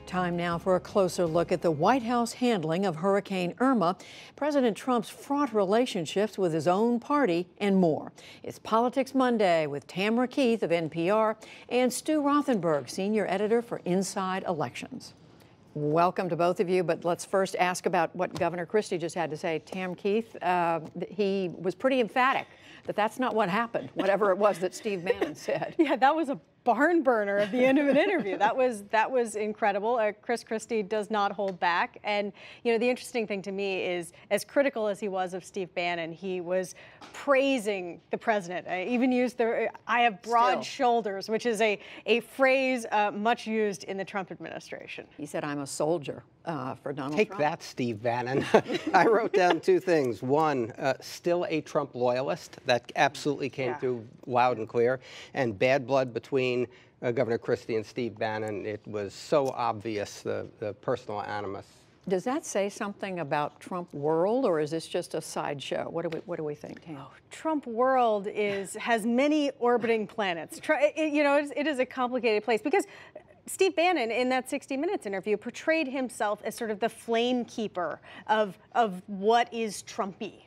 Time now for a closer look at the White House handling of Hurricane Irma, President Trump's fraught relationships with his own party, and more. It's Politics Monday with Tamara Keith of NPR and Stu Rothenberg, senior editor for Inside Elections. Welcome to both of you, but let's first ask about what Governor Christie just had to say. Tam Keith, he was pretty emphatic that that's not what happened, whatever it was that Steve Bannon said. Yeah, that was a barn burner at the end of an interview. That was incredible. Chris Christie does not hold back. And, you know, the interesting thing to me is, as critical as he was of Steve Bannon, he was praising the president. I even used I have broad shoulders, which is a phrase much used in the Trump administration. He said, I'm a soldier for Donald Trump. Take that, Steve Bannon. I wrote down two things. One, still a Trump loyalist. That absolutely came through loud and clear. And bad blood between Governor Christie and Steve Bannon. It was so obvious, the personal animus. Does that say something about Trump world, or is this just a sideshow? What do we think, Tam? Oh, Trump world has many orbiting planets. It is a complicated place because Steve Bannon, in that 60 Minutes interview, portrayed himself as sort of the flame keeper of what is Trumpy.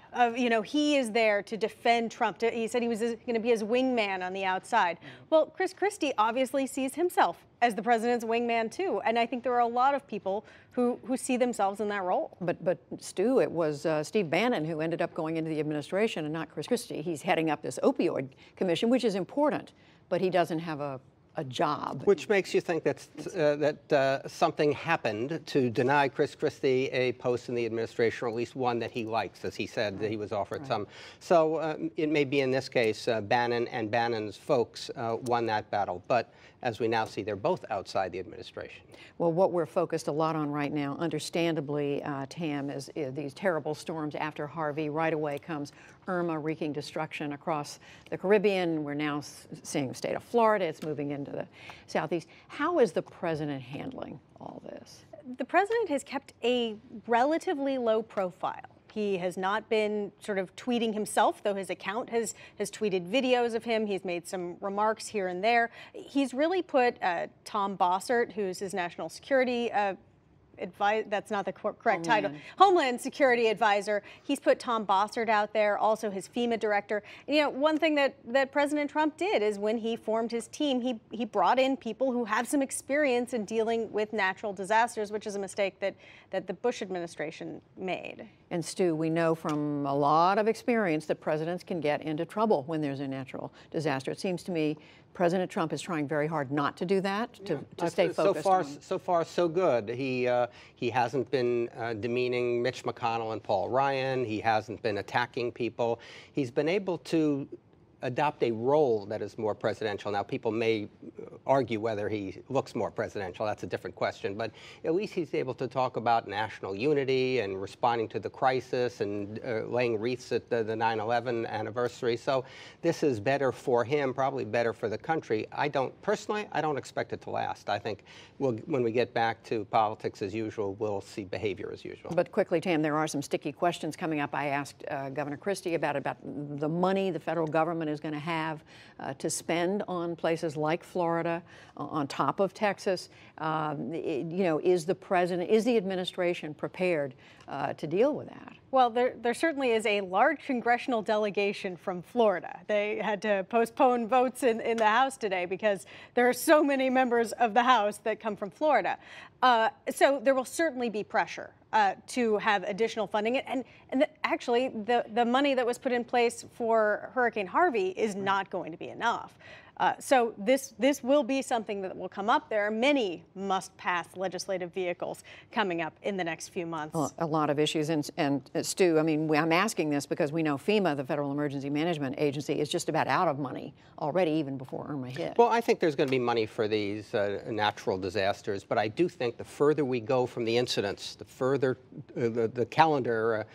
He is there to defend Trump. He said he was going to be his wingman on the outside. Well, Chris Christie obviously sees himself as the president's wingman too, and I think there are a lot of people who see themselves in that role. But Stu, it was Steve Bannon who ended up going into the administration and not Chris Christie. He's heading up this opioid commission, which is important, but he doesn't have a job. Which makes you think that something happened to deny Chris Christie a post in the administration, or at least one that he likes, as he said that he was offered some. So it may be in this case Bannon and Bannon's folks won that battle. But as we now see, they're both outside the administration. Well, what we're focused a lot on right now, understandably, Tam, is these terrible storms after Harvey. Right away comes Irma, wreaking destruction across the Caribbean. We're now seeing the state of Florida. It's moving into the southeast. How is the president handling all this? The president has kept a relatively low profile. He has not been sort of tweeting himself, though his account has tweeted videos of him. He's made some remarks here and there. He's really put Tom Bossert, who's his national security that's not the correct title. Homeland Security Advisor. He's put Tom Bossert out there, also his FEMA director. And, one thing that President Trump did is when he formed his team, he brought in people who have some experience in dealing with natural disasters, which is a mistake that the Bush administration made. And Stu, we know from a lot of experience that presidents can get into trouble when there's a natural disaster. It seems to me President Trump is trying very hard not to do that, to stay focused. So far, so good. He hasn't been demeaning Mitch McConnell and Paul Ryan. He hasn't been attacking people. He's been able to adopt a role that is more presidential. Now, people may argue whether he looks more presidential. That's a different question. But at least he's able to talk about national unity and responding to the crisis and laying wreaths at the 9/11 anniversary. So this is better for him, probably better for the country. Personally, I don't expect it to last. I think when we get back to politics as usual, we'll see behavior as usual. But quickly, Tam, there are some sticky questions coming up. I asked Governor Christie about the money the federal government is going to have to spend on places like Florida, on top of Texas. Is the administration prepared to deal with that? Well, there certainly is a large congressional delegation from Florida. They had to postpone votes in the House today because there are so many members of the House that come from Florida. So there will certainly be pressure to have additional funding. And actually, the money that was put in place for Hurricane Harvey is not going to be enough. So this will be something that will come up. There are many must-pass legislative vehicles coming up in the next few months. Well, a lot of issues. And Stu, I mean, I'm asking this because we know FEMA, the Federal Emergency Management Agency, is just about out of money already, even before Irma hit. Well, I think there's going to be money for these natural disasters, but I do think the further we go from the incidents, the further the calendar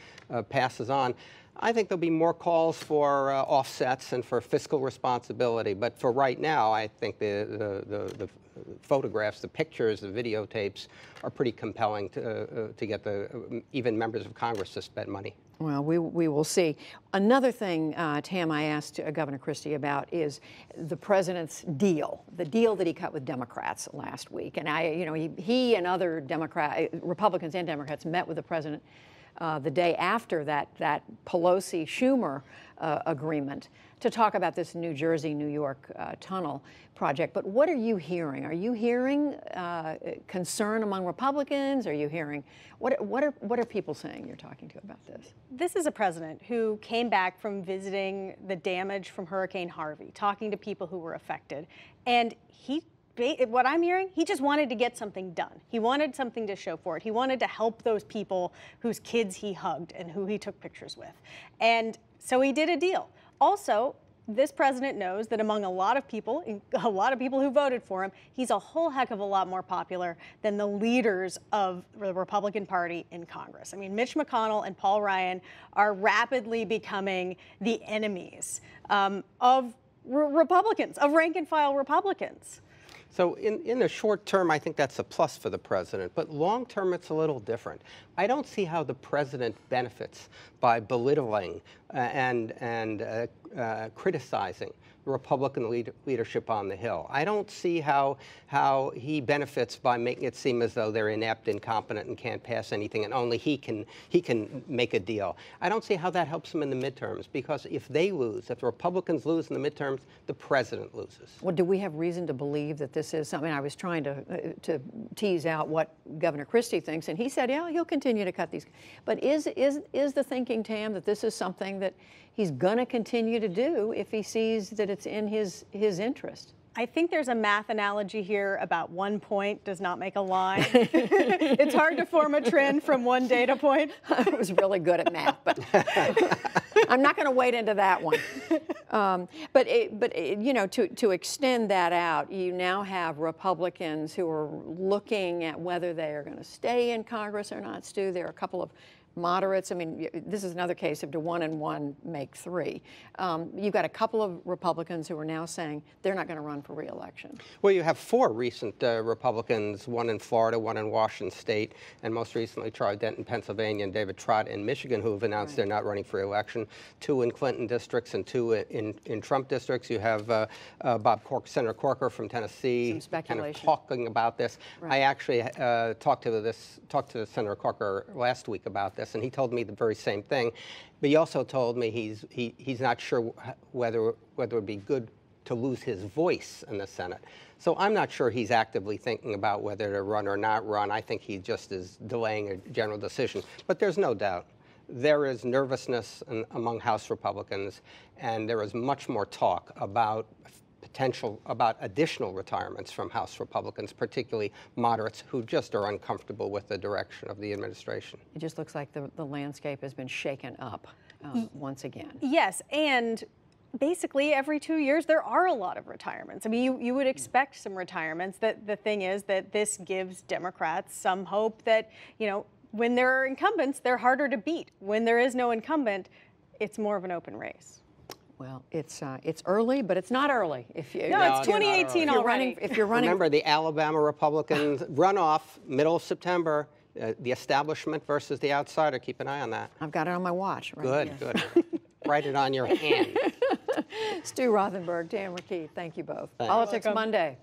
passes on, I think there'll be more calls for offsets and for fiscal responsibility. But for right now, I think the photographs, the pictures, the videotapes are pretty compelling to get even members of Congress to spend money. Well, we will see. Another thing, Tam, I asked Governor Christie about is the president's deal, the deal that he cut with Democrats last week. And he and other Republicans and Democrats met with the president the day after that Pelosi-Schumer agreement to talk about this New Jersey-New York tunnel project. But what are you hearing? Are you hearing concern among Republicans? Are you hearing what are people saying you're talking to about this? This is a president who came back from visiting the damage from Hurricane Harvey, talking to people who were affected, and what I'm hearing, he just wanted to get something done. He wanted something to show for it. He wanted to help those people whose kids he hugged and who he took pictures with. And so he did a deal. Also, this president knows that among a lot of people who voted for him, he's a whole heck of a lot more popular than the leaders of the Republican Party in Congress. I mean, Mitch McConnell and Paul Ryan are rapidly becoming the enemies of Republicans, of rank-and-file Republicans. So in the short term, I think that's a plus for the president. But long term, it's a little different. I don't see how the president benefits by belittling and criticizing the Republican leadership on the Hill. I don't see how he benefits by making it seem as though they're inept, incompetent, and can't pass anything, and only he can make a deal. I don't see how that helps him in the midterms, because if they lose, if the Republicans lose in the midterms, the president loses. Well, do we have reason to believe that this is something? I was trying to tease out what Governor Christie thinks, and he said, yeah, he'll continue to cut these. But is the thinking, Tam, that this is something that he's going to continue to do if he sees that it's in his interest? I think there's a math analogy here about 1 point does not make a line. It's hard to form a trend from one data point. I was really good at math, but I'm not going to wade into that one. To extend that out, you now have Republicans who are looking at whether they are going to stay in Congress or not. Stu, there are a couple of moderates. I mean, this is another case of do 1 and 1 make 3. You've got a couple of Republicans who are now saying they're not going to run for re-election. Well, you have 4 recent Republicans, 1 in Florida, 1 in Washington State, and most recently Charlie Dent in Pennsylvania and David Trott in Michigan, who have announced they're not running for re-election. 2 in Clinton districts and 2 in Trump districts. You have Senator Corker from Tennessee kind of talking about this. Right. I actually talked to Senator Corker last week about this, and he told me the very same thing. But he also told me he's not sure whether it would be good to lose his voice in the Senate. So I'm not sure he's actively thinking about whether to run or not run. I think he just is delaying a general decision. But there's no doubt there is nervousness among House Republicans, and there is much more talk about additional retirements from House Republicans, particularly moderates who just are uncomfortable with the direction of the administration. It just looks like the landscape has been shaken up once again. Yes, and basically every 2 years there are a lot of retirements. I mean, you would expect some retirements. The thing is that this gives Democrats some hope that, when there are incumbents, they're harder to beat. When there is no incumbent, it's more of an open race. Well, it's early, but it's not early. It's 2018 already. If you're running, remember the Alabama Republicans runoff, middle of September. The establishment versus the outsider. Keep an eye on that. I've got it on my watch. Right? Good. Write it on your hand. Stu Rothenberg, Tam McKee, thank you both. Thanks. Politics Monday.